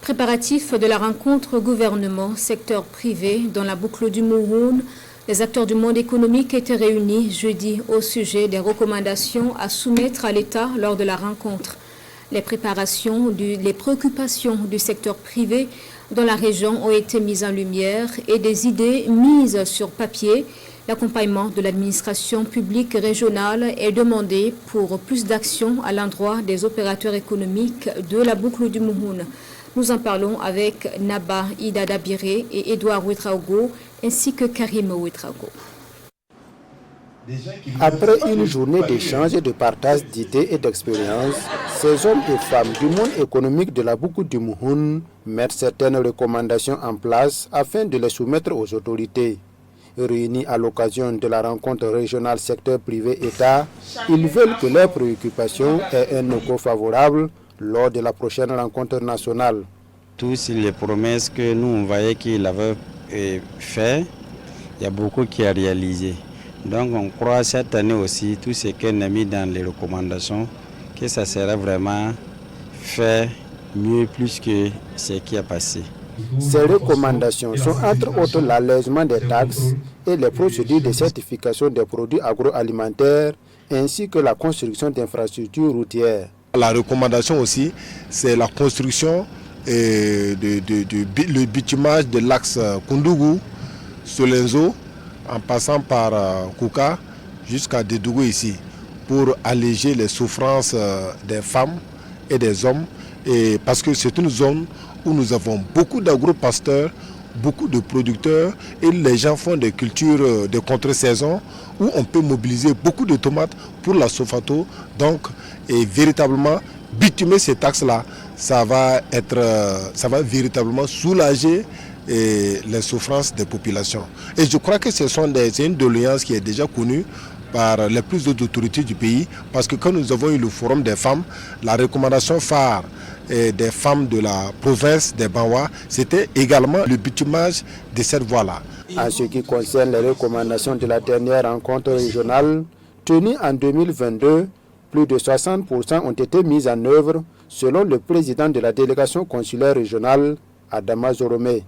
Préparatif de la rencontre gouvernement-secteur privé dans la boucle du Mouhoun, les acteurs du monde économique étaient réunis jeudi au sujet des recommandations à soumettre à l'État lors de la rencontre. Les préoccupations du secteur privé dans la région ont été mises en lumière et des idées mises sur papier. L'accompagnement de l'administration publique régionale est demandé pour plus d'actions à l'endroit des opérateurs économiques de la boucle du Mouhoun. Nous en parlons avec Naba Ida Dabiré et Edouard Ouedraogo ainsi que Karim Ouedraogo. Après une journée d'échange et de partage d'idées et d'expériences, ces hommes et femmes du monde économique de la boucle du Mouhoun mettent certaines recommandations en place afin de les soumettre aux autorités. Réunis à l'occasion de la rencontre régionale secteur privé-État, ils veulent que leurs préoccupations aient un écho favorable lors de la prochaine rencontre nationale. Tous les promesses que nous on voyait qu'il avait fait, il y a beaucoup qui a réalisé. Donc on croit cette année aussi, tout ce qu'on a mis dans les recommandations, que ça sera vraiment fait mieux plus que ce qui a passé. Ces recommandations sont entre autres l'allègement des taxes et les procédures de certification des produits agroalimentaires ainsi que la construction d'infrastructures routières. La recommandation aussi, c'est la construction et le bitumage de l'axe Koundougou, Solenzo, en passant par Kouka jusqu'à Dédougou ici, pour alléger les souffrances des femmes et des hommes, et parce que c'est une zone où nous avons beaucoup d'agro-pasteurs, beaucoup de producteurs, et les gens font des cultures de contre-saison où on peut mobiliser beaucoup de tomates pour la Sofato. Donc, et véritablement, bitumer ces taxes-là, ça va véritablement soulager les souffrances des populations. Et je crois que c'est une doléance qui est déjà connue par les plus hautes autorités du pays, parce que quand nous avons eu le forum des femmes, la recommandation phare des femmes de la province des Banwa, c'était également le bitumage de cette voie-là. En ce qui concerne les recommandations de la dernière rencontre régionale, tenue en 2022, plus de 60% ont été mises en œuvre, selon le président de la délégation consulaire régionale, Adama Zoromé.